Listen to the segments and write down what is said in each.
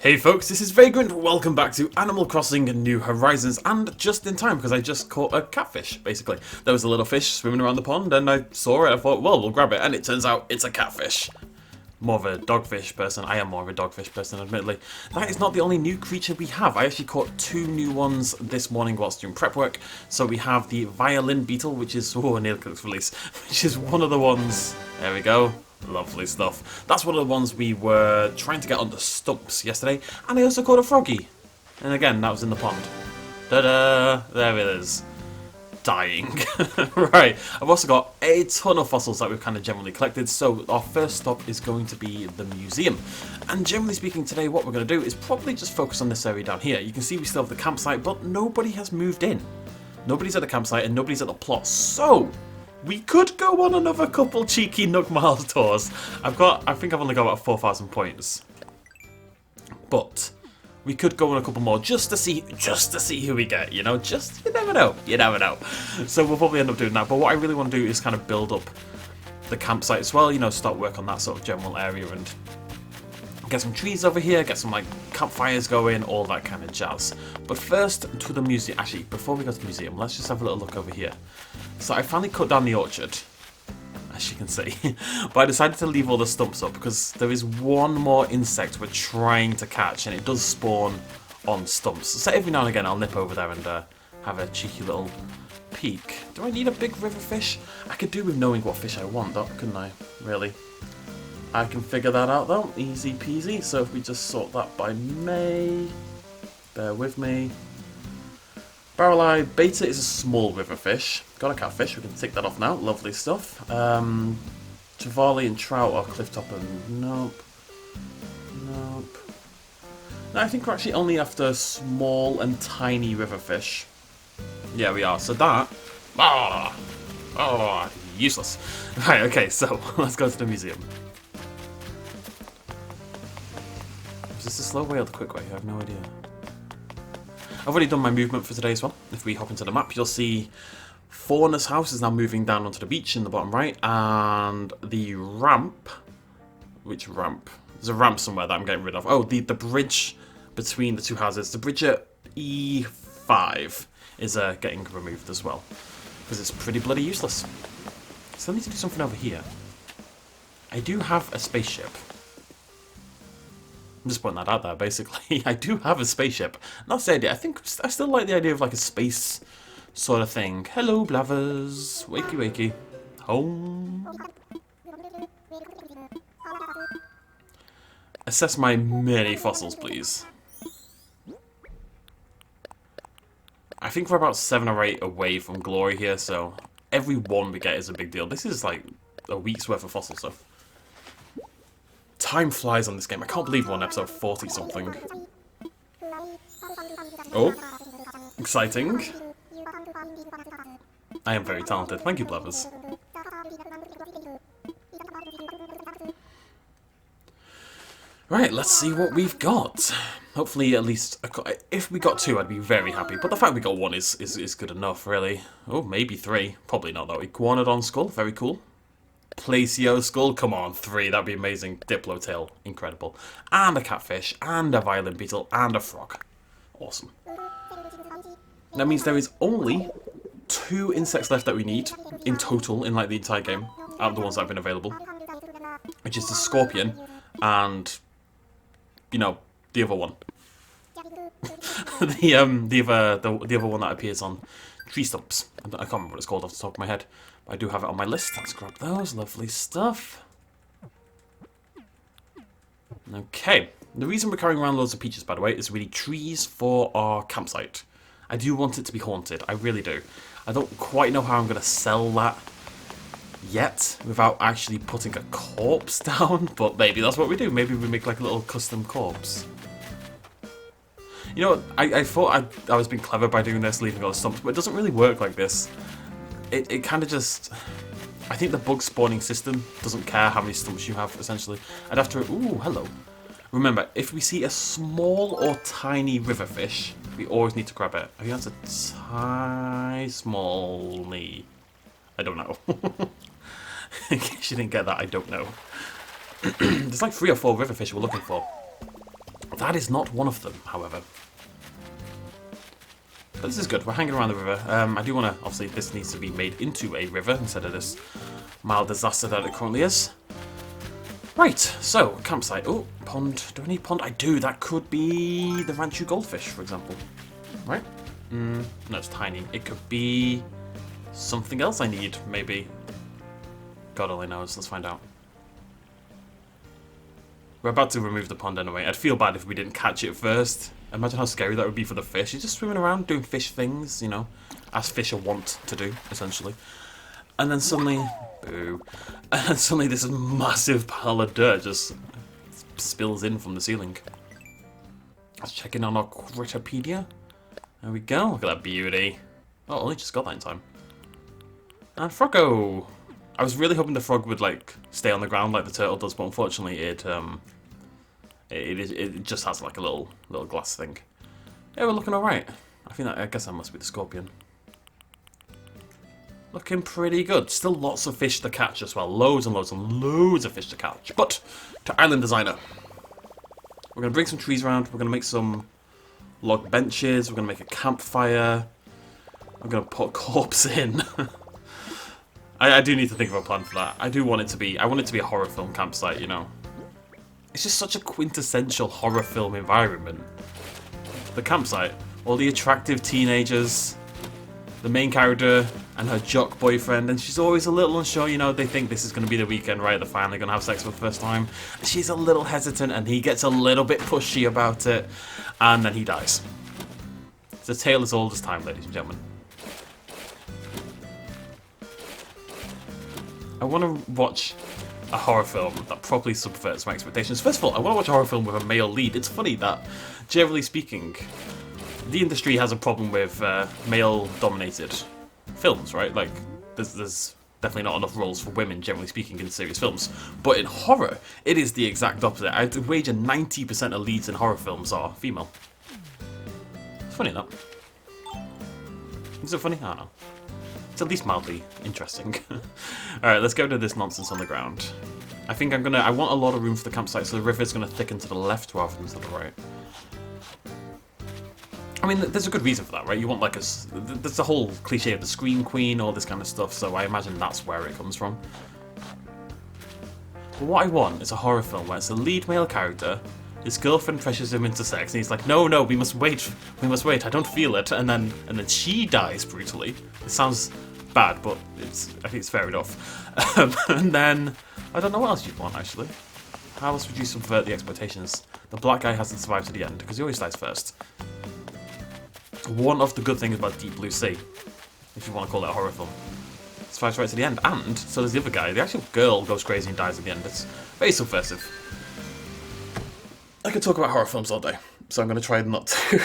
Hey folks, this is Vagrant, welcome back to Animal Crossing New Horizons, and just in time because I just caught a catfish, basically. There was a little fish swimming around the pond and I saw it, I thought, well, we'll grab it, and it turns out it's a catfish. More of a dogfish person. I am more of a dogfish person, admittedly. That is not the only new creature we have. I actually caught two new ones this morning whilst doing prep work. So we have the violin beetle, which is, oh, a near-click release, which is one of the ones, there we go. Lovely stuff. That's one of the ones we were trying to get on the stumps yesterday. And I also caught a froggy. And again, that was in the pond. Ta-da! There it is. Dying. Right, I've also got a ton of fossils that we've kind of generally collected, so our first stop is going to be the museum. And generally speaking today, what we're going to do is probably just focus on this area down here. You can see we still have the campsite, but nobody has moved in. Nobody's at the campsite and nobody's at the plot, so we could go on another couple cheeky Nook Miles tours. I think I've only got about 4,000 points. But we could go on a couple more just to see who we get, you know, you never know. So we'll probably end up doing that, but what I really want to do is kind of build up the campsite as well, you know, start work on that sort of general area and get some trees over here, get some like campfires going, all that kind of jazz. But first to the museum. Actually, before we go to the museum, let's just have a little look over here. So I finally cut down the orchard, as you can see, but I decided to leave all the stumps up because there is one more insect we're trying to catch and it does spawn on stumps. So every now and again I'll nip over there and have a cheeky little peek. Do I need a big river fish? I could do with knowing what fish I want, though, couldn't I? Really? I can figure that out though, easy peasy. So if we just sort that by May, bear with me. Barrel-eye beta is a small river fish. Got a catfish, we can tick that off now. Lovely stuff. Trevally and trout are clifftop and nope. No, I think we're actually only after small and tiny river fish. Yeah, we are. So that... useless. Right, okay, so let's go to the museum. Is this the slow way or the quick way? I have no idea. I've already done my movement for today as well. If we hop into the map, you'll see Fauna's house is now moving down onto the beach in the bottom right, and the ramp... Which ramp? There's a ramp somewhere that I'm getting rid of. Oh, the bridge between the two houses. The bridge at E5 is getting removed as well, because it's pretty bloody useless. So I need to do something over here. I do have a spaceship. I'm just putting that out there, basically. I do have a spaceship. And that's the idea. I think I still like the idea of like a space sort of thing. Hello, blavers. Wakey, wakey. Home. Assess my many fossils, please. I think we're about 7 or 8 away from glory here, so every one we get is a big deal. This is like a week's worth of fossils, so. Time flies on this game. I can't believe we're on episode 40-something. Oh. Exciting. I am very talented. Thank you, Blavers. Right, let's see what we've got. Hopefully at least... If we got 2, I'd be very happy. But the fact we got 1 is good enough, really. Oh, maybe 3. Probably not, though. Iguanodon skull. Very cool. Placio skull, come on, 3, that'd be amazing. Diplo tail, incredible. And a catfish, and a violin beetle, and a frog. Awesome. That means there is only 2 insects left that we need, in total, in like the entire game, out of the ones that have been available. Which is the scorpion, and, you know, the other one. the other one that appears on tree stumps. I can't remember what it's called off the top of my head. I do have it on my list. Let's grab those. Lovely stuff. Okay. The reason we're carrying around loads of peaches, by the way, is we need trees for our campsite. I do want it to be haunted. I really do. I don't quite know how I'm going to sell that yet without actually putting a corpse down, but maybe that's what we do. Maybe we make like a little custom corpse. You know what? I thought I was being clever by doing this, leaving all the stumps, but it doesn't really work like this. It kind of just... I think the bug spawning system doesn't care how many stumps you have, essentially. I'd have to... Ooh, hello. Remember, if we see a small or tiny river fish, we always need to grab it. I think that's a tiny, small knee. I don't know. In case you didn't get that, I don't know. There's like 3 or 4 river fish we're looking for. That is not one of them, however. But this is good. We're hanging around the river. I do want to... Obviously, this needs to be made into a river instead of this mild disaster that it currently is. Right, so, campsite. Oh, pond. Do I need pond? I do. That could be the Ranchu goldfish, for example. Right? No, it's tiny. It could be something else I need, maybe. God only knows. Let's find out. We're about to remove the pond anyway. I'd feel bad if we didn't catch it first. Imagine how scary that would be for the fish. He's just swimming around doing fish things, you know, as fish are wont to do, essentially. And then suddenly, boo, and then suddenly this massive pile of dirt just spills in from the ceiling. Let's check in on our Critterpedia. There we go, look at that beauty. Oh, I only just got that in time. And Froggo! I was really hoping the frog would, like, stay on the ground like the turtle does, but unfortunately it just has, like, a little glass thing. Yeah, we're looking alright. I guess that must be the scorpion. Looking pretty good. Still lots of fish to catch as well. Loads and loads and loads of fish to catch. But, to Island Designer. We're going to bring some trees around. We're going to make some log benches. We're going to make a campfire. I'm going to put a corpse in. I do need to think of a plan for that. I want it to be a horror film campsite, you know. It's just such a quintessential horror film environment. The campsite. All the attractive teenagers. The main character and her jock boyfriend, and she's always a little unsure, you know, they think this is going to be the weekend, right? They're finally going to have sex for the first time. She's a little hesitant, and he gets a little bit pushy about it, and then he dies. It's a tale as old as time, ladies and gentlemen. I want to watch a horror film that properly subverts my expectations. First of all, I want to watch a horror film with a male lead. It's funny that, generally speaking, the industry has a problem with male-dominated films, right? Like, there's definitely not enough roles for women, generally speaking, in serious films. But in horror, it is the exact opposite. I'd wager 90% of leads in horror films are female. It's funny, that. Is it funny? I don't know. It's at least mildly interesting. Alright, let's go to this nonsense on the ground. I want a lot of room for the campsite, so the river's gonna thicken to the left rather than to the right. I mean, there's a good reason for that, right? You want like there's the whole cliche of the Scream Queen, all this kind of stuff, so I imagine that's where it comes from. But what I want is a horror film where it's the lead male character, his girlfriend pressures him into sex, and he's like, no, we must wait, I don't feel it, and then she dies brutally. It sounds bad, but I think it's fair enough. And then, I don't know what else you'd want, actually. How else would you subvert the expectations? The black guy hasn't survived to the end, because he always dies first. One of the good things about Deep Blue Sea, if you want to call it a horror film, survives right to the end, and so does the other guy. The actual girl goes crazy and dies at the end. It's very subversive. I could talk about horror films all day, so I'm going to try not to.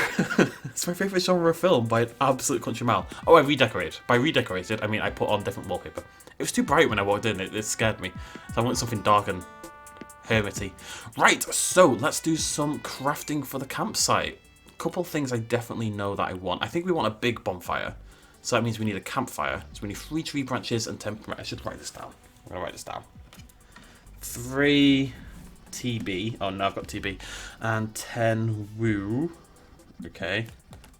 It's my favourite genre of film by an absolute country mile. Oh, I redecorated. By redecorated, I mean I put on different wallpaper. It was too bright when I walked in, it scared me. So I wanted something dark and hermity. Right, so let's do some crafting for the campsite. Couple things I definitely know that I want. I think we want a big bonfire. So that means we need a campfire. So we need 3 tree branches and 10... I should write this down. I'm going to write this down. 3 TB. Oh, no, I've got TB. And 10 woo. Okay.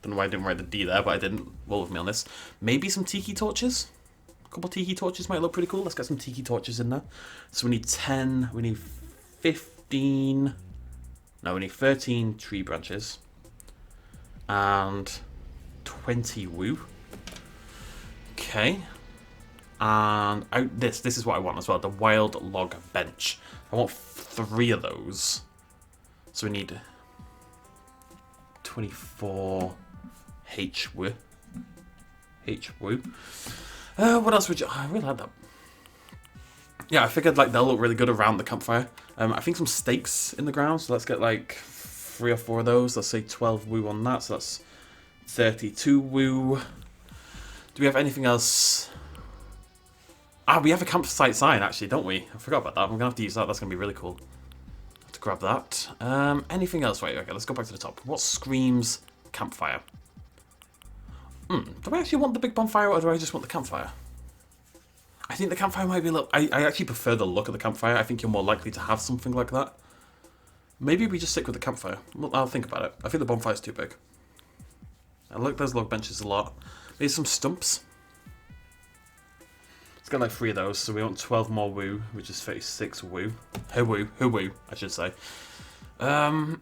Don't know why I didn't write the D there, but I didn't. Roll with me on this. Maybe some tiki torches? A couple tiki torches might look pretty cool. Let's get some tiki torches in there. So we need 10. We need 15... No, we need 13 tree branches. And 20 woo. Okay. And this is what I want as well, the wild log bench. I want 3 of those. So we need 24 H woo. What else would you... I really like that. Yeah, I figured like they'll look really good around the campfire. I think some stakes in the ground, so let's get like 3 or 4 of those. Let's say 12 woo on that, so that's 32 woo. Do we have anything else? Ah, we have a campsite sign actually, don't we? I forgot about that. I'm going to have to use that. That's going to be really cool. Have to grab that. Anything else? Wait, okay, let's go back to the top. What screams campfire? Do I actually want the big bonfire or do I just want the campfire? I think the campfire might be a little... I actually prefer the look of the campfire. I think you're more likely to have something like that. Maybe we just stick with the campfire. Well, I'll think about it. I think the bonfire's too big. I like those log benches a lot. Maybe some stumps. Let's get like 3 of those, so we want 12 more woo, which is 36 woo. Woo, I should say. I'm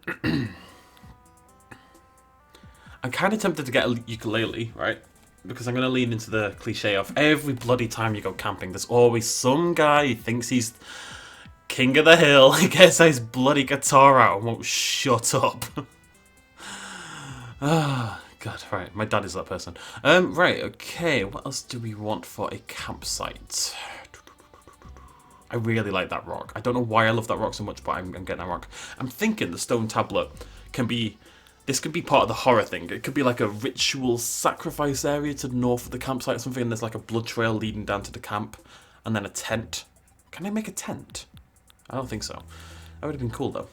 kind of tempted to get a ukulele, right? Because I'm going to lean into the cliche of every bloody time you go camping, there's always some guy who thinks he's king of the hill and gets his bloody guitar out and won't shut up. Ah, God, right, my dad is that person. Right, okay, what else do we want for a campsite? I really like that rock. I don't know why I love that rock so much, but I'm getting that rock. I'm thinking the stone tablet can be... This could be part of the horror thing. It could be like a ritual sacrifice area to the north of the campsite or something, and there's like a blood trail leading down to the camp, and then a tent. Can I make a tent? I don't think so. That would have been cool, though.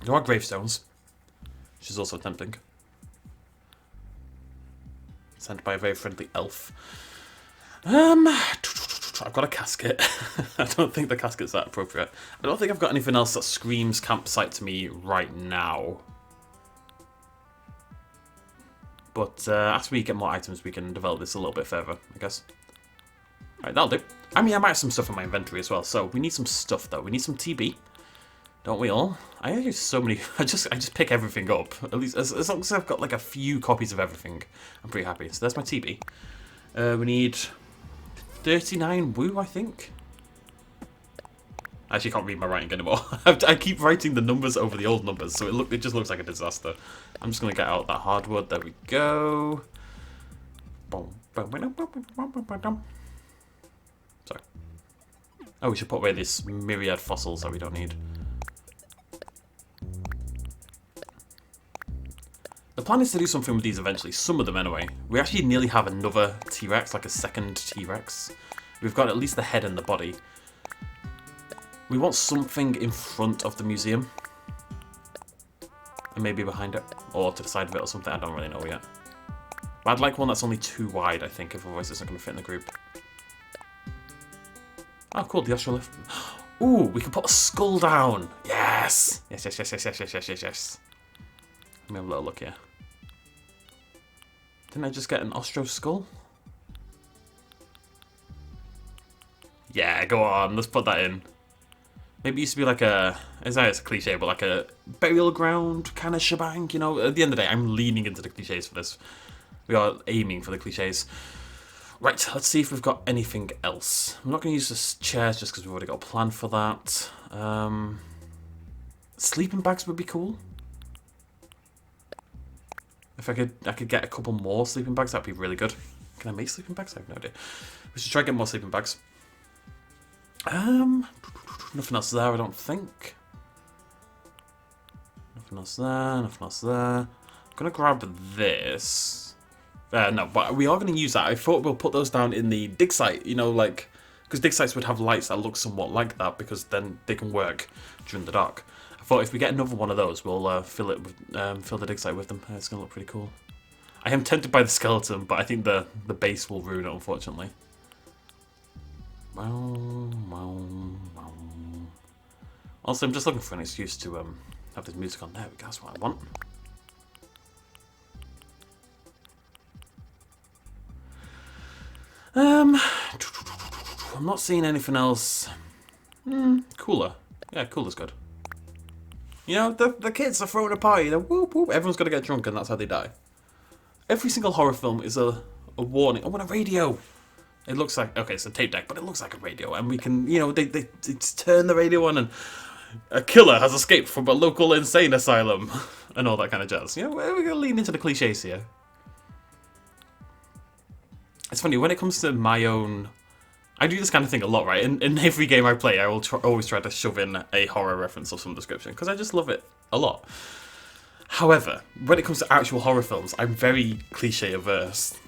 There are gravestones, which is also tempting. Sent by a very friendly elf. I've got a casket. I don't think the casket's that appropriate. I don't think I've got anything else that screams campsite to me right now. But as we get more items, we can develop this a little bit further, I guess. Alright, that'll do. I mean, I might have some stuff in my inventory as well, so we need some stuff, though. We need some TB. Don't we all? I use so many... I just pick everything up. At least, as long as I've got, like, a few copies of everything, I'm pretty happy. So there's my TB. We need 39 woo, I think. I actually can't read my writing anymore. I keep writing the numbers over the old numbers, so it just looks like a disaster. I'm just going to get out that hardwood. There we go. Sorry. Oh, we should put away these myriad fossils that we don't need. The plan is to do something with these eventually, some of them anyway. We actually nearly have another T-Rex, like a second T-Rex. We've got at least the head and the body. We want something in front of the museum. And maybe behind it, or to the side of it or something, I don't really know yet. But I'd like one that's only too wide, I think, if otherwise it's not going to fit in the group. Oh, cool, the astrolift. Ooh, we can put a skull down! Yes! Yes. Let me have a little look here. Didn't I just get an ostro skull? Yeah, go on, let's put that in. Maybe it used to be like a, it's a cliche, but like a burial ground kind of shebang, you know? At the end of the day, I'm leaning into the cliches for this. We are aiming for the cliches. Right, let's see if we've got anything else. I'm not going to use this chairs just because we've already got a plan for that. Sleeping bags would be cool. If I could get a couple more sleeping bags, that'd be really good. Can I make sleeping bags? I have no idea. We should try and get more sleeping bags. Nothing else there, I don't think. Nothing else there, nothing else there. I'm gonna grab this. No, but we are gonna use that. I thought we'll put those down in the dig site, you know, like, because dig sites would have lights that look somewhat like that, because then they can work during the dark. I thought if we get another one of those, we'll fill the dig site with them. It's gonna look pretty cool. I am tempted by the skeleton, but I think the base will ruin it, unfortunately. Also, I'm just looking for an excuse to have this music on. There we go, that's what I want. I'm not seeing anything else. Cooler. Yeah, cooler's good. You know, the kids are throwing a party. They're whoop whoop. Everyone's got to get drunk, and that's how they die. Every single horror film is a warning. Oh, and a radio. It looks like, okay, it's a tape deck, but it looks like a radio, and we can, you know, they turn the radio on, and a killer has escaped from a local insane asylum, and all that kind of jazz. You know, we're going to lean into the cliches here. It's funny, when it comes to my own... I do this kind of thing a lot, right? In every game I play, I will always try to shove in a horror reference of some description, because I just love it a lot. However, when it comes to actual horror films, I'm very cliche averse.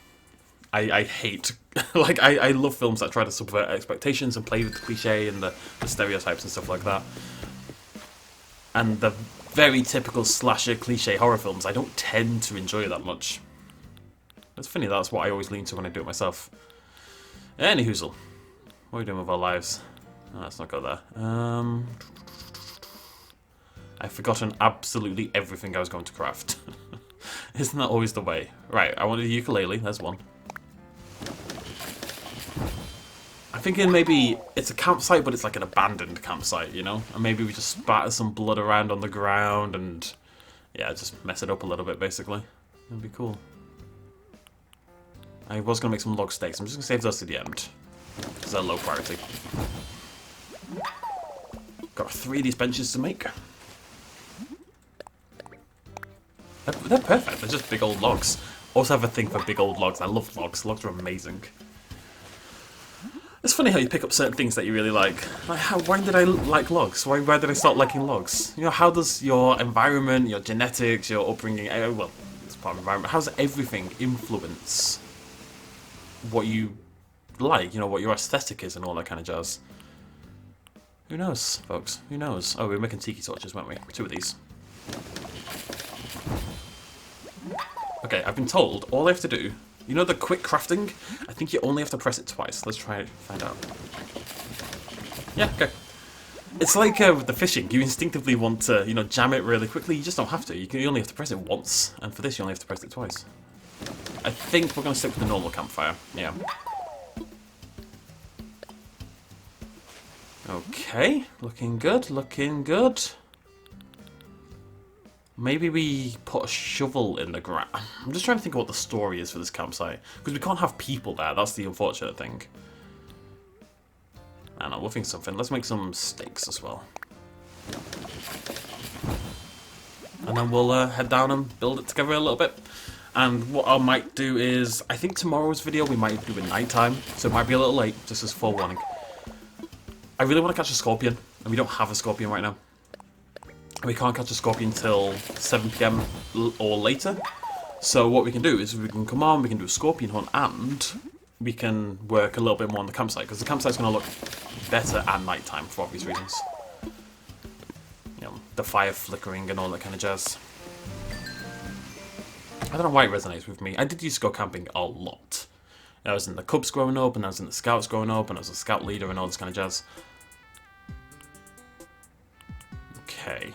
I hate, like, I love films that try to subvert expectations and play with the cliche and the stereotypes and stuff like that. And the very typical slasher cliche horror films, I don't tend to enjoy that much. It's funny, that's what I always lean to when I do it myself. Any hoozle. What are we doing with our lives? Oh, let's not go there. I've forgotten absolutely everything I was going to craft. Isn't that always the way? Right, I wanted a ukulele. There's one. I'm thinking maybe it's a campsite, but it's like an abandoned campsite, you know? And maybe we just spatter some blood around on the ground and, yeah, just mess it up a little bit, basically. That'd be cool. I was going to make some log steaks. I'm just going to save those to the end, because they're low priority. Got 3 of these benches to make. They're perfect. They're just big old logs. Also have a thing for big old logs. I love logs. Logs are amazing. It's funny how you pick up certain things that you really like. Like why did I like logs? Why did I start liking logs? You know, how does your environment, your genetics, your upbringing, well, it's part of environment, how does everything influence what you like, you know, what your aesthetic is and all that kind of jazz? Who knows, folks? Who knows? Oh, we were making tiki torches, weren't we? 2 of these. Okay, I've been told all I have to do, you know the quick crafting? I think you only have to press it twice. Let's try and find out. Yeah, okay. It's like with the fishing. You instinctively want to, you know, jam it really quickly. You just don't have to. You only have to press it once. And for this, you only have to press it twice. I think we're going to stick with the normal campfire. Yeah. Okay. Looking good. Looking good. Maybe we put a shovel in the ground. I'm just trying to think of what the story is for this campsite. Because we can't have people there. That's the unfortunate thing. I don't know. We'll think of something. Let's make some steaks as well. And then we'll head down and build it together a little bit. And what I might do is, I think tomorrow's video we might do at night time. So it might be a little late, just as forewarning. I really want to catch a scorpion. And we don't have a scorpion right now. We can't catch a scorpion till 7 PM or later. So what we can do is we can come on, we can do a scorpion hunt, and we can work a little bit more on the campsite, because the campsite's going to look better at night time for obvious reasons. You know, the fire flickering and all that kind of jazz. I don't know why it resonates with me. I did used to go camping a lot. I was in the Cubs growing up, and I was in the Scouts growing up, and I was a Scout leader and all this kind of jazz. Okay.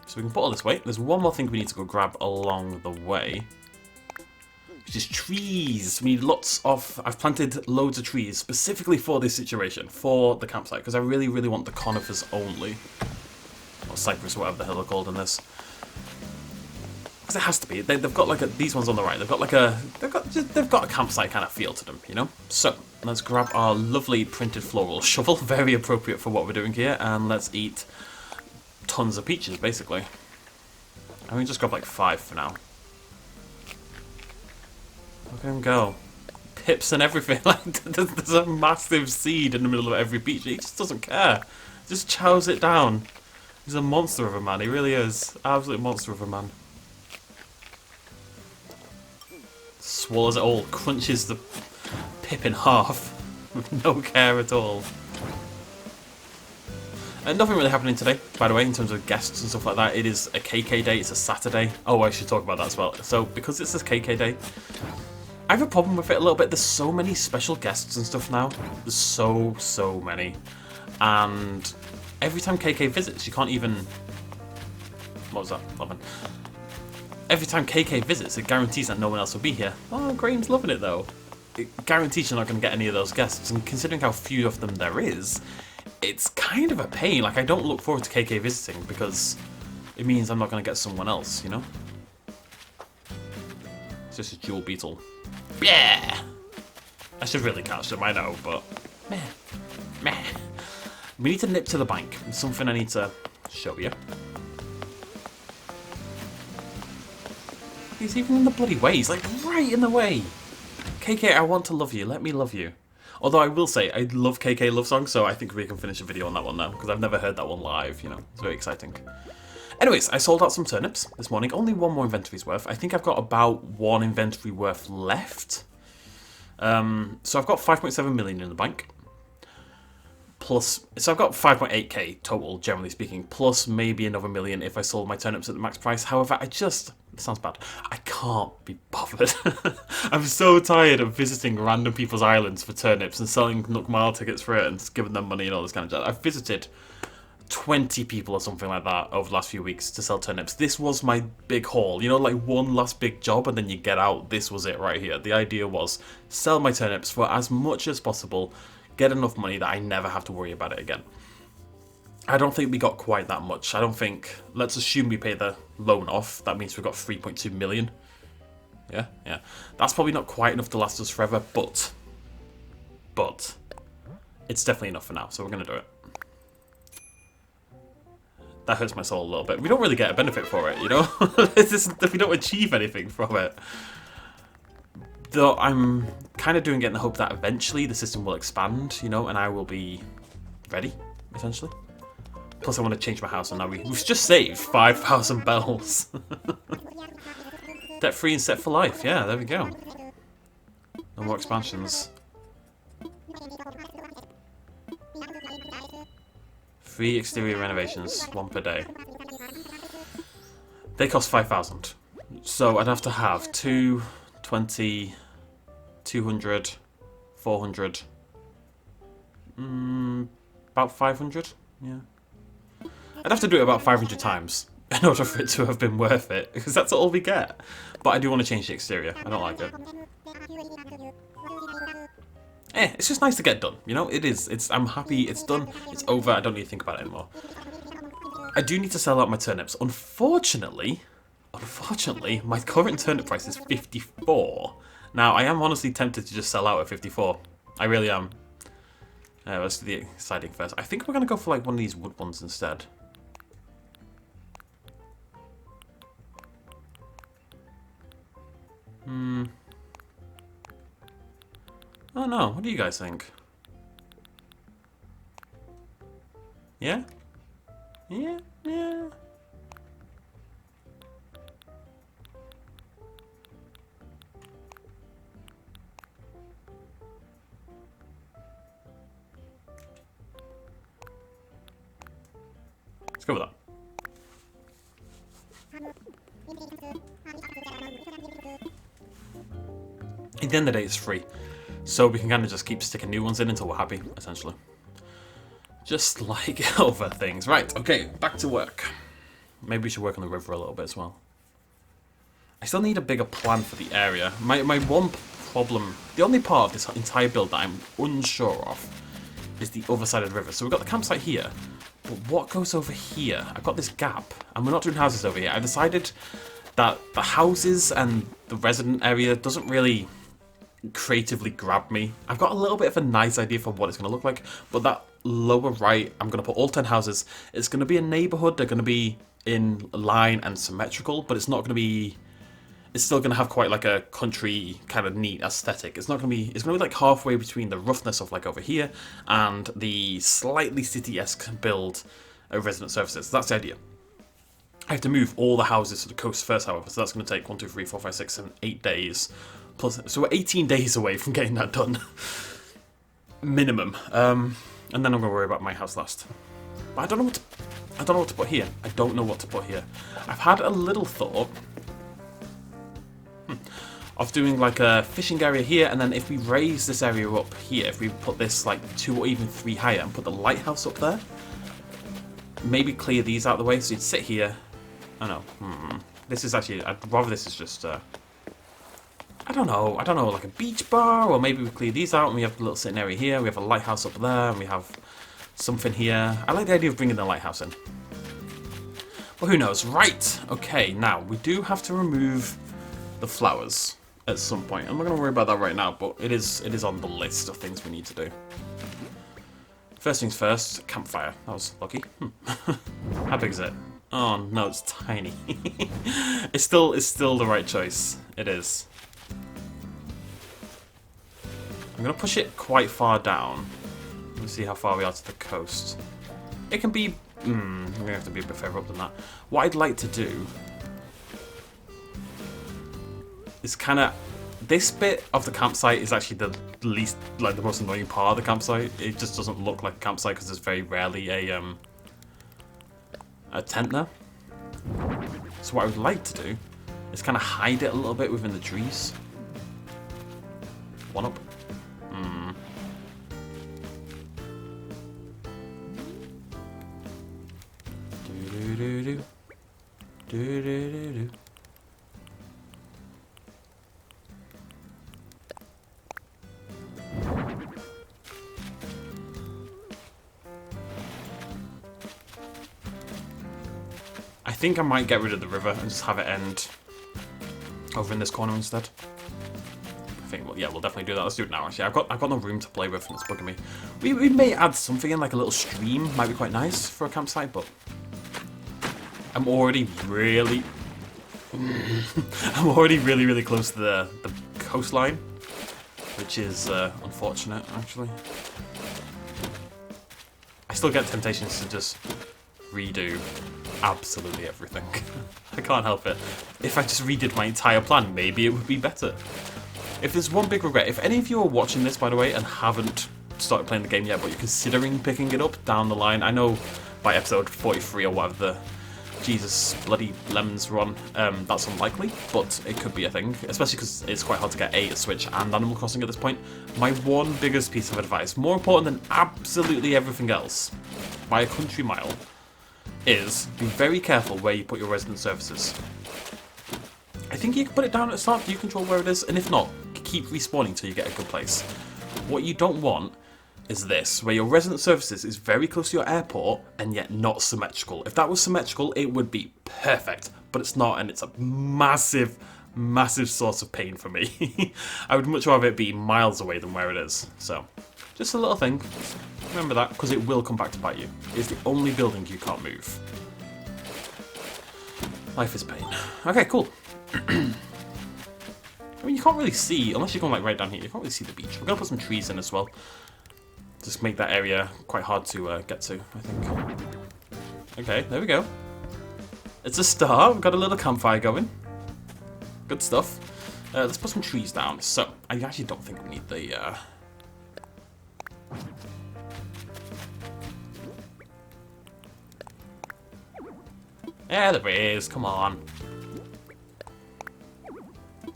So we can put all this away. There's one more thing we need to go grab along the way, which is trees. We need lots of... I've planted loads of trees specifically for this situation, for the campsite, because I really, really want the conifers only. Or cypress, whatever the hell they're called in this. Because it has to be. They've got like these ones on the right. They've got like a... They've got a campsite kind of feel to them, you know? So, let's grab our lovely printed floral shovel. Very appropriate for what we're doing here. And let's eat tons of peaches, basically. I mean, just grab like 5 for now. Look at him go. Pips and everything. Like, there's a massive seed in the middle of every peach. He just doesn't care. Just chows it down. He's a monster of a man. He really is. Absolute monster of a man. Swallows it all. Crunches the pip in half. With no care at all. Nothing really happening today, by the way, in terms of guests and stuff like that. It is a KK day, it's a Saturday. Oh, I should talk about that as well. So, because it's a KK day, I have a problem with it a little bit. There's so many special guests and stuff now. There's so many. And every time KK visits, you can't even... What was that? Loving. Every time KK visits, it guarantees that no one else will be here. Oh, Graham's loving it, though. It guarantees you're not going to get any of those guests. And considering how few of them there is... It's kind of a pain. Like, I don't look forward to KK visiting because it means I'm not going to get someone else, you know? It's just a jewel beetle. Yeah! I should really catch them, I know, but... Meh. Meh. We need to nip to the bank. It's something I need to show you. He's even in the bloody way. He's like right in the way. KK, I want to love you. Let me love you. Although I will say, I love KK Love Song, so I think we can finish a video on that one now, because I've never heard that one live, you know. It's very exciting. Anyways, I sold out some turnips this morning. Only 1 more inventory's worth. I think I've got about 1 inventory worth left. So I've got 5.7 million in the bank. Plus, so I've got 5.8k total, generally speaking, plus maybe another million if I sold my turnips at the max price. However, it sounds bad, I can't be bothered. I'm so tired of visiting random people's islands for turnips and selling Nook Mile tickets for it and giving them money and all this kind of stuff. I've visited 20 people or something like that over the last few weeks to sell turnips. This was my big haul, you know, like one last big job and then you get out. This was it right here. The idea was sell my turnips for as much as possible, get enough money that I never have to worry about it again. I don't think we got quite that much. I don't think, let's assume we pay the loan off. That means we've got 3.2 million. Yeah. That's probably not quite enough to last us forever, but it's definitely enough for now, so we're going to do it. That hurts my soul a little bit. We don't really get a benefit for it, you know? We don't achieve anything from it. Though I'm kind of doing it in the hope that eventually the system will expand, you know, and I will be ready, essentially. Plus I want to change my house, and now we've just saved 5,000 bells. Debt free and set for life. Yeah, there we go. No more expansions. Free exterior renovations, 1 per day. They cost 5,000. So I'd have to have 2, 20, 200, 400, about 500, yeah. I'd have to do it about 500 times in order for it to have been worth it, because that's all we get. But I do want to change the exterior. I don't like it. It's just nice to get done, you know? It is. I'm happy. It's done. It's over. I don't need to think about it anymore. I do need to sell out my turnips. Unfortunately, my current turnip price is 54. Now, I am honestly tempted to just sell out at 54. I really am. Let's do the exciting first. I think we're going to go for like one of these wood ones instead. Oh no, what do you guys think? Yeah? Yeah? Let's go with that. At the end of the day, it's free. So we can kind of just keep sticking new ones in until we're happy, essentially. Just like other things. Right, okay, back to work. Maybe we should work on the river a little bit as well. I still need a bigger plan for the area. My one problem, the only part of this entire build that I'm unsure of is the other side of the river. So we've got the campsite here, but what goes over here? I've got this gap, and we're not doing houses over here. I decided that the houses and the resident area doesn't really creatively grab me. I've got a little bit of a nice idea for what it's going to look like, but that lower right, I'm going to put all 10 houses. It's going to be a neighborhood. They're going to be in line and symmetrical, but it's not going to be, it's still going to have quite like a country kind of neat aesthetic. It's not going to be, it's going to be like halfway between the roughness of like over here and the slightly city-esque build of resident services. So that's the idea. I have to move all the houses to the coast first, however, so that's going to take 1, 2, 3, 4, 5, 6, 7, 8 days. Plus, so we're 18 days away from getting that done. Minimum. And then I'm going to worry about my house last. But I don't know what to put here. I don't know what to put here. I've had a little thought of doing like a fishing area here, and then if we raise this area up here, if we put this like 2 or even 3 higher and put the lighthouse up there, maybe clear these out of the way so you'd sit here. I don't know. This is actually, I'd rather this is just I don't know, like a beach bar, or maybe we clear these out and we have a little sitting area here, we have a lighthouse up there, and we have something here. I like the idea of bringing the lighthouse in. Well, who knows? Right, okay, now, we do have to remove the flowers at some point. I'm not going to worry about that right now, but it is on the list of things we need to do. First things first, campfire. That was lucky. How big is it? Oh, no, it's tiny. It's still the right choice. It is. I'm going to push it quite far down. Let me see how far we are to the coast. It can be... I'm going to have to be a bit further up than that. What I'd like to do is kind of... This bit of the campsite is actually the least, like the most annoying part of the campsite. It just doesn't look like a campsite because there's very rarely a tent there. So what I would like to do is kind of hide it a little bit within the trees. One up. do do. Do do do do. I think I might get rid of the river and just have it end over in this corner instead. I think, well, yeah, we'll definitely do that. Let's do it now, actually. I've got no room to play with and it's bugging me. We may add something in, like a little stream. Might be quite nice for a campsite, but I'm already really... I'm already really close to the coastline, which is unfortunate, actually. I still get temptations to just redo absolutely everything. I can't help it. If I just redid my entire plan, maybe it would be better. If there's one big regret, if any of you are watching this, by the way, and haven't started playing the game yet, but you're considering picking it up down the line, I know by episode 43 or whatever the Jesus bloody lemons run, that's unlikely, but it could be a thing, especially because it's quite hard to get a Switch and Animal Crossing at this point. My one biggest piece of advice, more important than absolutely everything else, by a country mile, is be very careful where you put your resident services. I think you can put it down at the start, do you control where it is? And if not, keep respawning till you get a good place. What you don't want is this, where your resident services is very close to your airport and yet not symmetrical. If that was symmetrical, it would be perfect, but it's not, and it's a massive source of pain for me. I would much rather it be miles away than where it is. So, just a little thing. Remember that, because it will come back to bite you. It's the only building you can't move. Life is pain. Okay, cool. I mean, you can't really see, unless you're going like right down here, you can't really see the beach. We're going to put some trees in as well. Just make that area quite hard to get to, I think. Okay, there we go. It's a start. We've got a little campfire going. Good stuff. Let's put some trees down. So, I actually don't think we need the... Yeah, there is. Come on.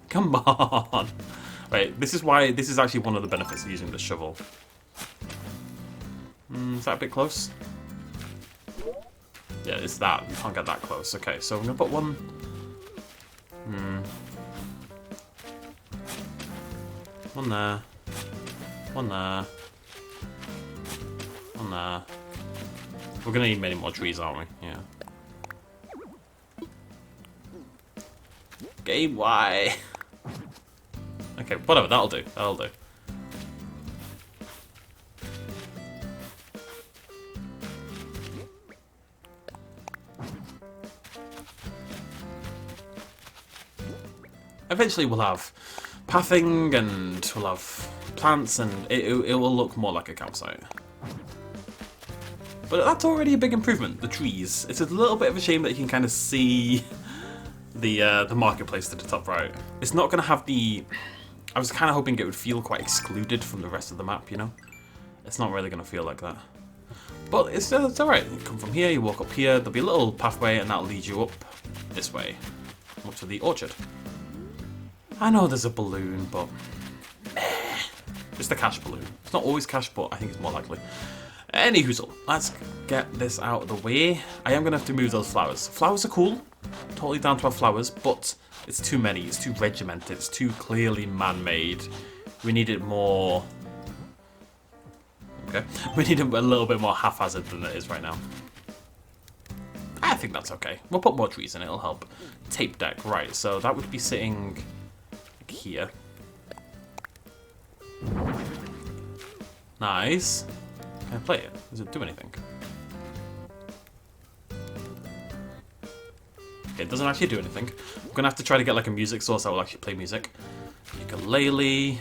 Come on. Wait, this is actually one of the benefits of using the shovel. Is that a bit close? Yeah, it's that. You can't get that close. Okay, so I'm going to put one... One there. One there. One there. We're going to need many more trees, aren't we? Yeah. Game, why? Okay, whatever, that'll do. That'll do. Eventually we'll have pathing and we'll have plants and it will look more like a campsite. But that's already a big improvement, the trees. It's a little bit of a shame that you can kind of see the marketplace to the top right. It's not going to have the... I was kind of hoping it would feel quite excluded from the rest of the map, you know? It's not really going to feel like that. But it's alright. You come from here, you walk up here, there'll be a little pathway and that'll lead you up this way. Up to the orchard. I know there's a balloon, but... Just a cash balloon. It's not always cash, but I think it's more likely. Any hoozle, let's get this out of the way. I am going to have to move those flowers. Flowers are cool. Totally down to our flowers, but it's too many. It's too regimented. It's too clearly man-made. We need it more... Okay. We need it a little bit more haphazard than it is right now. I think that's okay. We'll put more trees in, it'll help. Tape deck, right. So that would be sitting here. Nice. Can I play it? Does it do anything? Okay, it doesn't actually do anything. I'm gonna have to try to get like a music source that will actually play music. Ukulele.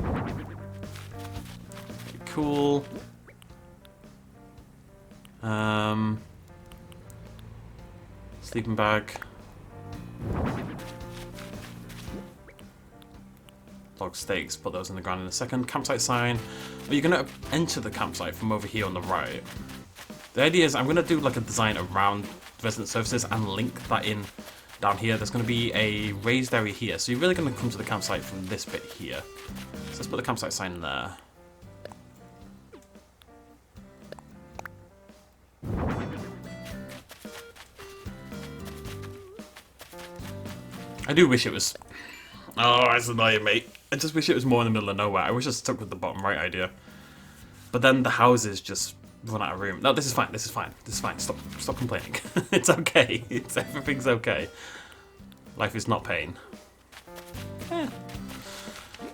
Okay, cool. Sleeping bag. Log stakes, put those in the ground in a second. Campsite sign. Well, you're going to enter the campsite from over here on the right. The idea is I'm going to do like a design around resident services and link that in down here. There's going to be a raised area here. So you're really going to come to the campsite from this bit here. So let's put the campsite sign there. I do wish it was... Oh, that's annoying, mate. I just wish it was more in the middle of nowhere. I wish I stuck with the bottom right idea. But then the houses just run out of room. No, this is fine. This is fine. This is fine. Stop complaining. It's okay. Everything's okay. Life is not pain.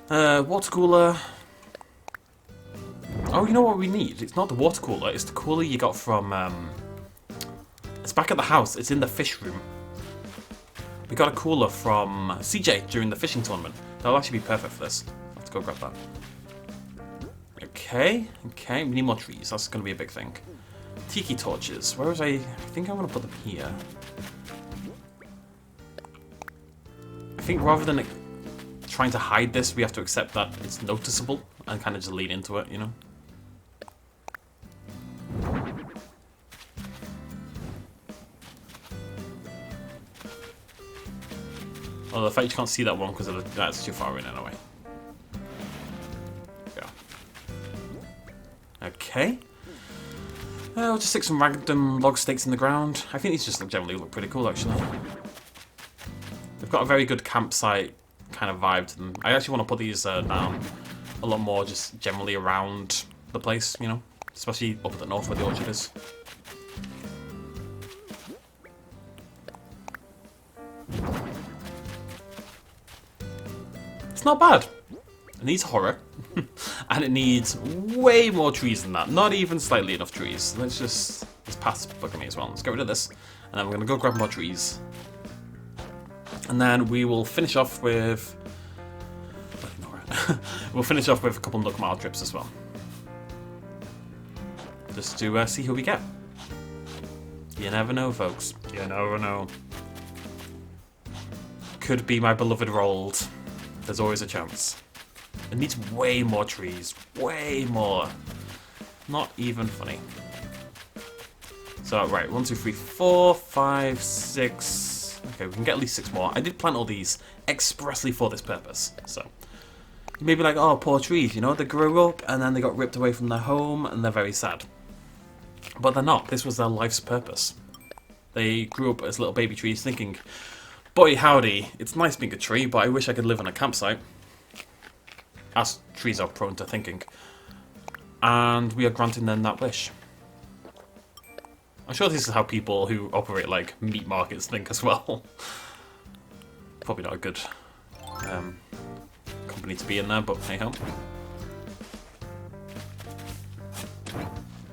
Water cooler. Oh, you know what we need? It's not the water cooler. It's the cooler you got from... It's back at the house. It's in the fish room. We got a cooler from CJ during the fishing tournament. That'll actually be perfect for this. I'll have to go grab that. Okay, we need more trees. That's going to be a big thing. Tiki torches. Where was I? I think I want to put them here. I think rather than trying to hide this, we have to accept that it's noticeable and kind of just lean into it, you know? Although the fact you can't see that one because that's too far in anyway. Yeah. Okay. We'll just stick some random log stakes in the ground. I think these just generally look pretty cool, actually. They've got a very good campsite kind of vibe to them. I actually want to put these down a lot more just generally around the place, you know? Especially up at the north where the orchard is. It's not bad. It needs horror. And it needs way more trees than that. Not even slightly enough trees. Let's just... This path's bugging me as well. Let's get rid of this. And then we're going to go grab more trees. And then we will finish off with... We'll finish off with a couple Nook Mile trips as well. Just to see who we get. You never know, folks. You never know. Could be my beloved ROALD. There's always a chance. It needs way more trees. Way more. Not even funny. So, right. 1, 2, 3, 4, 5, 6. Okay, we can get at least 6 more. I did plant all these expressly for this purpose. So, you may be like, oh, poor trees, you know? They grew up and then they got ripped away from their home and they're very sad. But they're not. This was their life's purpose. They grew up as little baby trees thinking, boy howdy, it's nice being a tree, but I wish I could live on a campsite. As trees are prone to thinking. And we are granting them that wish. I'm sure this is how people who operate like meat markets think as well. Probably not a good company to be in there, but hey ho.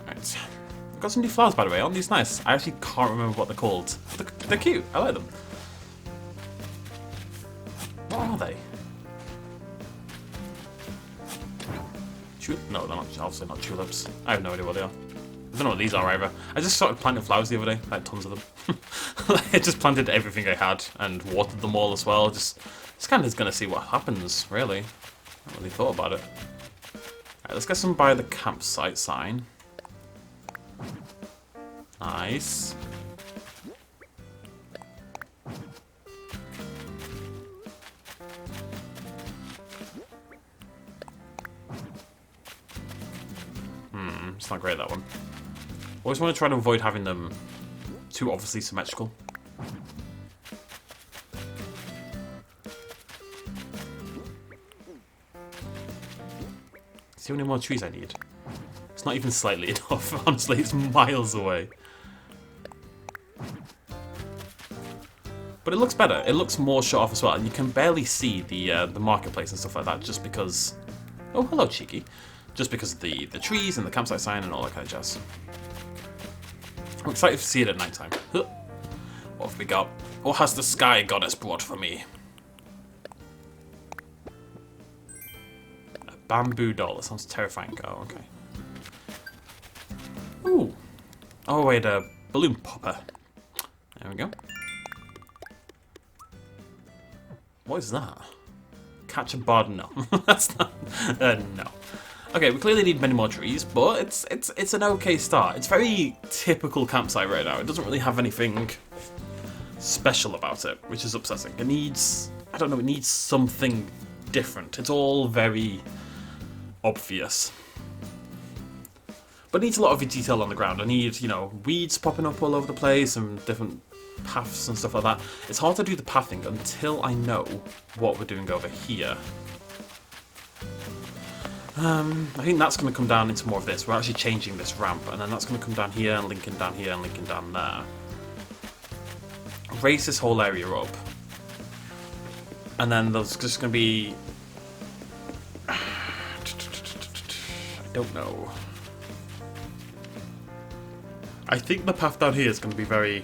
Right. I've got some new flowers by the way, aren't these nice? I actually can't remember what they're called. They're cute, I like them. What are they? No, they're not, obviously not tulips. I have no idea what they are. I don't know what these are either. I just started planting flowers the other day, like tons of them. I just planted everything I had and watered them all as well. Just kind of gonna see what happens, really. I haven't really thought about it. Alright, let's get some by the campsite sign. Nice. It's not great, that one. Always want to try to avoid having them too obviously symmetrical. See how many more trees I need? It's not even slightly enough, honestly, it's miles away. But it looks better, it looks more shut off as well, and you can barely see the marketplace and stuff like that just because... Oh, hello, Cheeky. Just because of the trees and the campsite sign and all that kind of jazz. I'm excited to see it at night time. What have we got? What has the sky goddess brought for me? A bamboo doll. That sounds terrifying. Oh, okay. Ooh. Oh, wait, a balloon popper. There we go. What is that? Catch a bard? No. That's not... no. Okay, we clearly need many more trees, but it's an okay start. It's very typical campsite right now. It doesn't really have anything special about it, which is upsetting. It needs, I don't know, it needs something different. It's all very obvious. But it needs a lot of detail on the ground. I need, you know, weeds popping up all over the place and different paths and stuff like that. It's hard to do the pathing until I know what we're doing over here. I think that's going to come down into more of this. We're actually changing this ramp, and then that's going to come down here and linking down here and linking down there. Raise this whole area up. And then there's just going to be... I don't know. I think the path down here is going to be very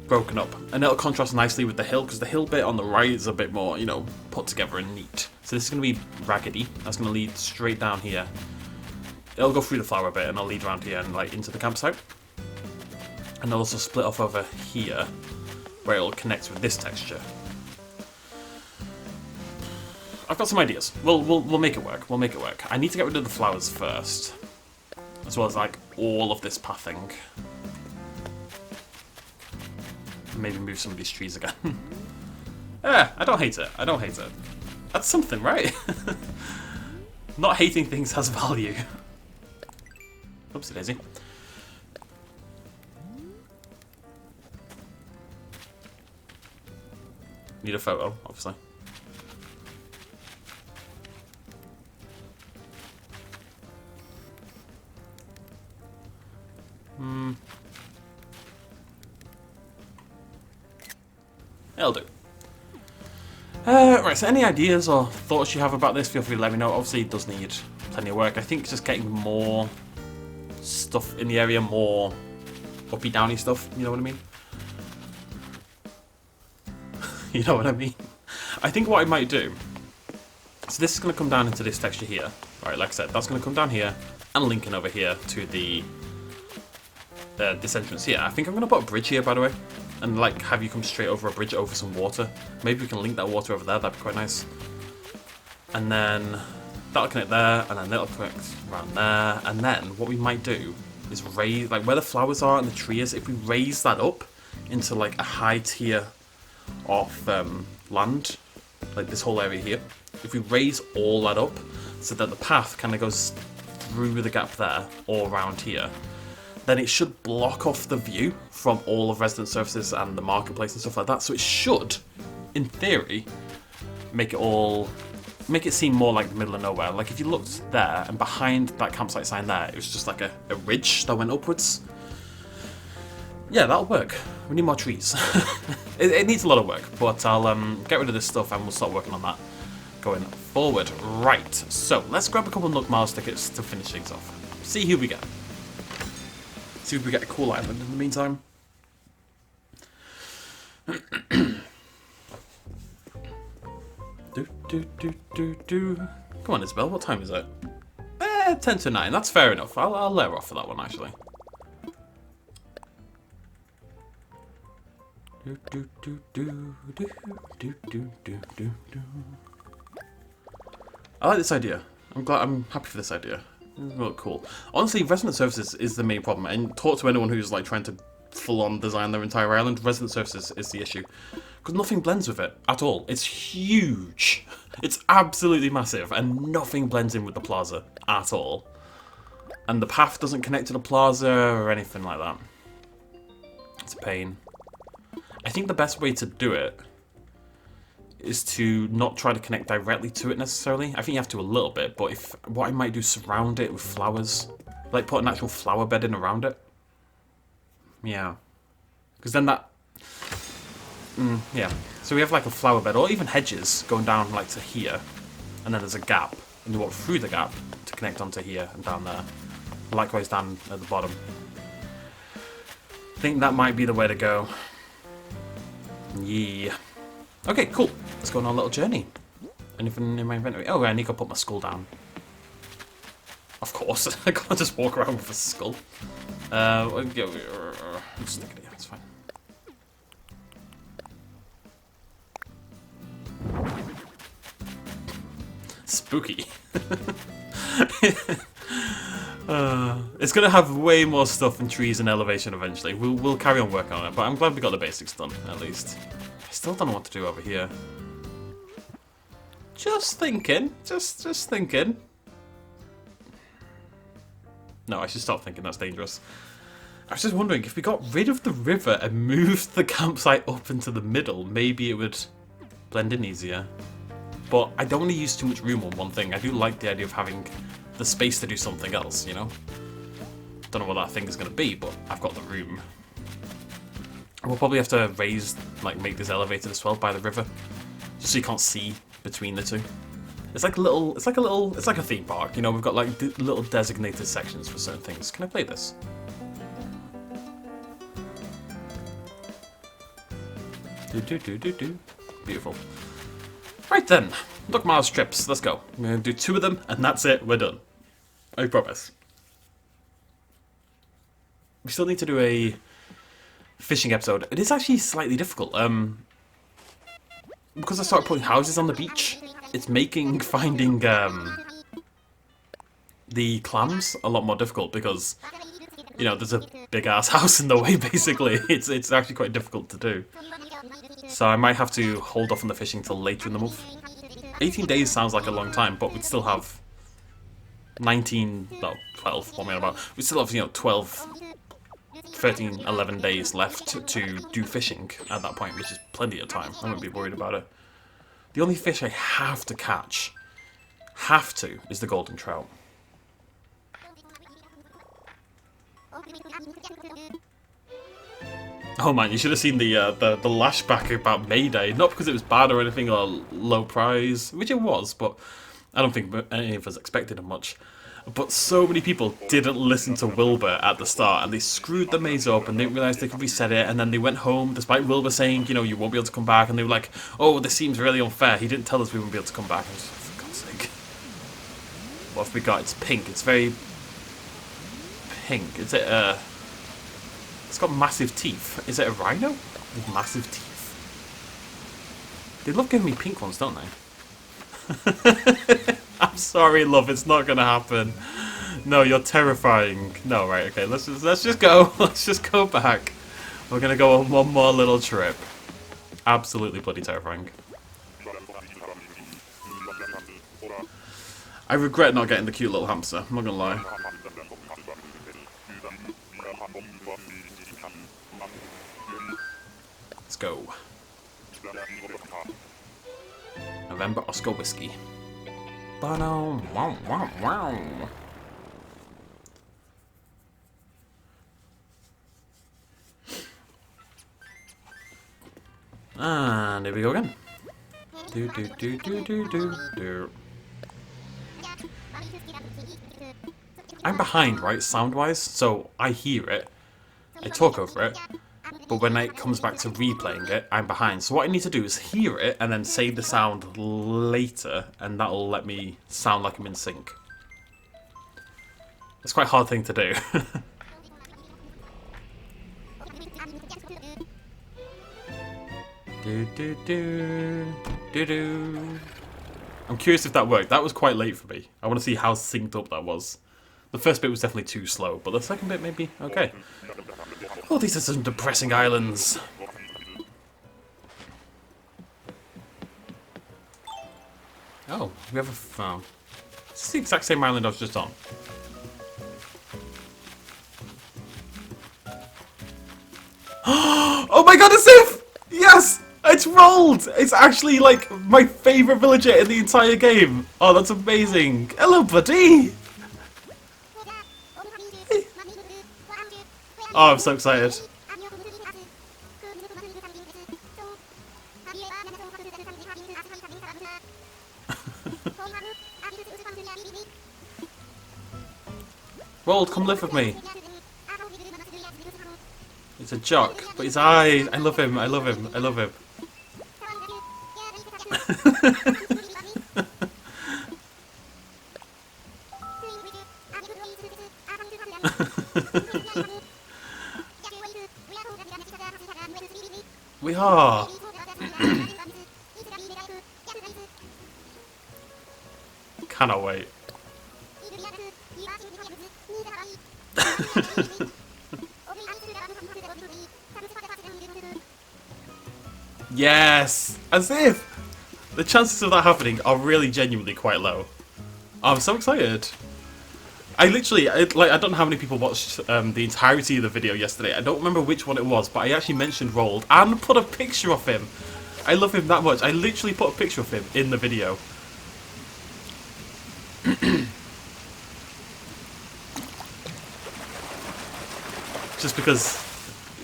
broken up, and it'll contrast nicely with the hill, because the hill bit on the right is a bit more, you know, put together and neat. So this is going to be raggedy. That's going to lead straight down here. It'll go through the flower bit, and it'll lead around here and like into the campsite. And it'll also split off over here, where it'll connect with this texture. I've got some ideas. We'll make it work. We'll make it work. I need to get rid of the flowers first, as well as like all of this pathing. Maybe move some of these trees again. Yeah, I don't hate it. I don't hate it. That's something, right? Not hating things has value. Oopsie daisy. Need a photo, obviously. It'll do. Right, so any ideas or thoughts you have about this, feel free to let me know. Obviously, it does need plenty of work. I think just getting more stuff in the area, more uppy downy stuff, you know what I mean? You know what I mean? I think what I might do, so this is going to come down into this texture here. Right, like I said, that's going to come down here and link in over here to the this entrance here. I think I'm going to put a bridge here, by the way, and like have you come straight over a bridge over some water. Maybe we can link that water over there, that'd be quite nice. And then that'll connect there, and then that'll connect around there, and then what we might do is raise, like where the flowers are and the tree is, if we raise that up into like a high tier of land, like this whole area here, if we raise all that up so that the path kind of goes through the gap there or around here, then it should block off the view from all of resident services and the marketplace and stuff like that. So it should, in theory, make it seem more like the middle of nowhere. Like if you looked there and behind that campsite sign there, it was just like a ridge that went upwards. Yeah, that'll work. We need more trees. it needs a lot of work, but I'll get rid of this stuff and we'll start working on that going forward. Right, so let's grab a couple of Nook Miles tickets to finish things off. See who we get. See if we get a cool island in the meantime. Come on, Isabel, what time is it? 10 to 9, that's fair enough. I'll let her off for that one, actually. I like this idea. I'm happy for this idea. It's really cool. Honestly, resident services is the main problem, and talk to anyone who's like trying to full-on design their entire island. Resident services is the issue, because nothing blends with it at all. It's huge. It's absolutely massive, and nothing blends in with the plaza at all. And the path doesn't connect to the plaza or anything like that. It's a pain. I think the best way to do it is to not try to connect directly to it necessarily. I think you have to a little bit, but what I might do is surround it with flowers. Like put an actual flower bed in around it. Yeah. Because then that... yeah. So we have like a flower bed, or even hedges going down like to here. And then there's a gap. And you walk through the gap to connect onto here and down there. Likewise down at the bottom. I think that might be the way to go. Yeah. Okay, cool. Let's go on our little journey. Anything in my inventory? Oh, I need to put my skull down. Of course. I can't just walk around with a skull. Just stick it here, it's fine. Spooky. It's going to have way more stuff and trees and elevation eventually. We'll carry on working on it, but I'm glad we got the basics done, at least. I still don't know what to do over here. Just thinking. Just thinking. No, I should stop thinking. That's dangerous. I was just wondering, if we got rid of the river and moved the campsite up into the middle, maybe it would blend in easier. But I don't want to use too much room on one thing. I do like the idea of having the space to do something else, you know? Don't know what that thing is going to be, but I've got the room. We'll probably have to raise, like, make this elevated as well by the river, just so you can't see between the two. It's like a theme park, you know? We've got like little designated sections for certain things. Can I play this? Do. Beautiful. Right then, Nook Miles trips. Let's go. I'm going to do 2 of them, and that's it. We're done. I promise. We still need to do a fishing episode. It is actually slightly difficult. Because I started putting houses on the beach, it's making finding the clams a lot more difficult because, you know, there's a big ass house in the way. Basically, it's actually quite difficult to do. So I might have to hold off on the fishing till later in the month. 18 days sounds like a long time, but we'd still have 12, what am I about? We still have, you know, 12, 13, 11 days left to do fishing at that point, which is plenty of time. I wouldn't be worried about it. The only fish I have to catch, is the golden trout. Oh man, you should have seen the lashback about Mayday. Not because it was bad or anything or low price, which it was, but I don't think any of us expected much. But so many people didn't listen to Wilbur at the start, and they screwed the maze up and didn't realise they could reset it, and then they went home despite Wilbur saying, you know, you won't be able to come back, and they were like, oh, this seems really unfair. He didn't tell us we wouldn't be able to come back. I was like, for God's sake. What have we got? It's pink. It's very pink. Is it it's got massive teeth. Is it a rhino with massive teeth? They love giving me pink ones, don't they? I'm sorry, love. It's not gonna happen. No, you're terrifying. No, right? Okay, let's just go. Let's just go back. We're gonna go on one more little trip. Absolutely bloody terrifying. I regret not getting the cute little hamster. I'm not gonna lie. Let's go. November Oscar Whiskey. Wow, wow, wow. And here we go again. Do. I'm behind, right, sound-wise, so I hear it. I talk over it. But when it comes back to replaying it, I'm behind. So what I need to do is hear it and then say the sound later, and that'll let me sound like I'm in sync. It's quite a hard thing to do. I'm curious if that worked. That was quite late for me. I want to see how synced up that was. The first bit was definitely too slow, but the second bit maybe okay. Oh, these are some depressing islands. Oh, we have a farm. It's the exact same island I was just on. Oh my god, it's safe! Yes! It's rolled! It's actually like my favourite villager in the entire game. Oh, that's amazing. Hello, buddy! Oh, I'm so excited. Roald, come live with me. It's a jock, but his eyes. I love him, I love him, I love him. We are. Cannot wait. Yes! As if! The chances of that happening are really genuinely quite low. Oh, I'm so excited. I literally, I don't know how many people watched the entirety of the video yesterday. I don't remember which one it was, but I actually mentioned ROALD and put a picture of him. I love him that much. I literally put a picture of him in the video. Just because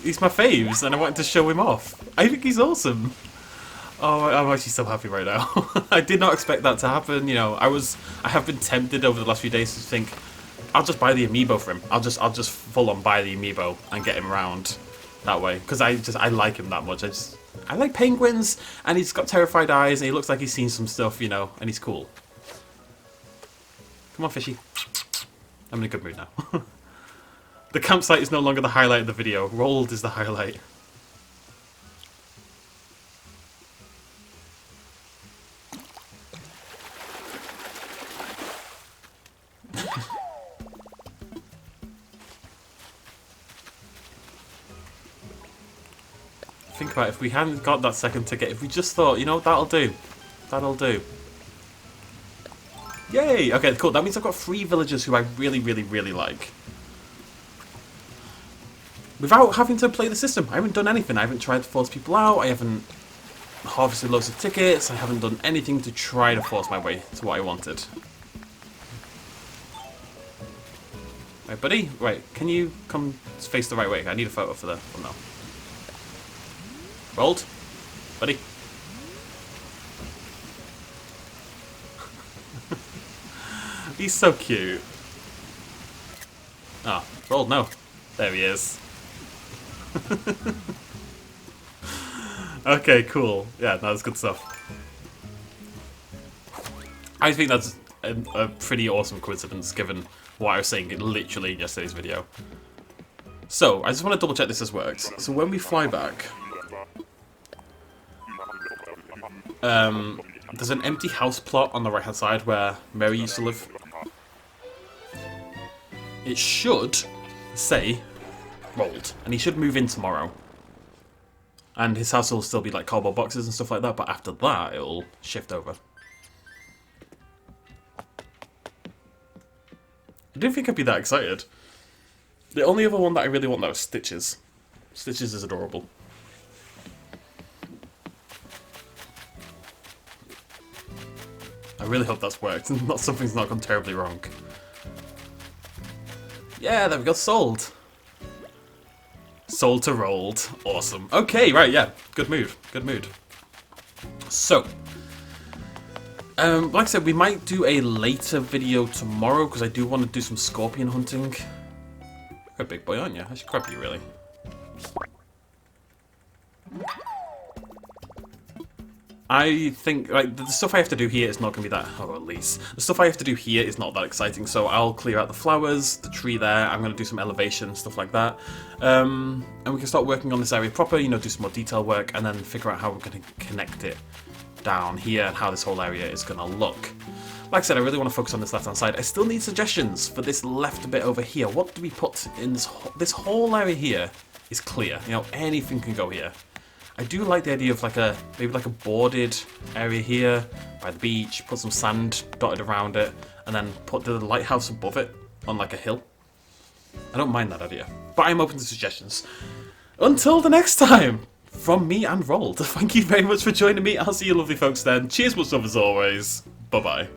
he's my faves and I wanted to show him off. I think he's awesome. Oh, I'm actually so happy right now. I did not expect that to happen. You know, I have been tempted over the last few days to think, I'll just buy the amiibo for him. I'll just full on buy the amiibo and get him around that way because I like him that much. I like penguins and he's got terrified eyes and he looks like he's seen some stuff, you know, and he's cool. Come on, fishy. I'm in a good mood now. The campsite is no longer the highlight of the video. ROALD is the highlight. Think about it, if we hadn't got that second ticket, if we just thought, you know, that'll do. That'll do. Yay! Okay, cool. That means I've got 3 villagers who I really, really, really like. Without having to play the system. I haven't done anything. I haven't tried to force people out. I haven't harvested loads of tickets. I haven't done anything to try to force my way to what I wanted. Right, buddy? Right, can you come face the right way? I need a photo for the thumbnail. ROALD? Buddy? He's so cute. Ah, oh, ROALD, no. There he is. Okay, cool. Yeah, no, that's good stuff. I think that's a pretty awesome coincidence given what I was saying literally in yesterday's video. So, I just want to double check this has worked. So when we fly back, there's an empty house plot on the right hand side where Mary used to live. It should say ROALD, and he should move in tomorrow. And his house will still be like cardboard boxes and stuff like that, but after that it'll shift over. I didn't think I'd be that excited. The only other one that I really want though is Stitches. Stitches is adorable. I really hope that's worked and not something's not gone terribly wrong. Yeah, there we go, sold. Sold to ROALD. Awesome. Okay, right, yeah. Good mood. Good mood. So, like I said, we might do a later video tomorrow because I do want to do some scorpion hunting. You're a big boy, aren't you? I should grab you, really. I think, like, the stuff I have to do here is not going to be that... Oh, at least. The stuff I have to do here is not that exciting, so I'll clear out the flowers, the tree there, I'm going to do some elevation, stuff like that. And we can start working on this area proper, you know, do some more detail work, and then figure out how we're going to connect it down here and how this whole area is going to look. Like I said, I really want to focus on this left-hand side. I still need suggestions for this left bit over here. What do we put in this whole area here is clear. You know, anything can go here. I do like the idea of like maybe like a boarded area here by the beach, put some sand dotted around it, and then put the lighthouse above it on like a hill. I don't mind that idea, but I'm open to suggestions. Until the next time, from me and ROALD, thank you very much for joining me. I'll see you lovely folks then. Cheers, much love as always. Bye-bye.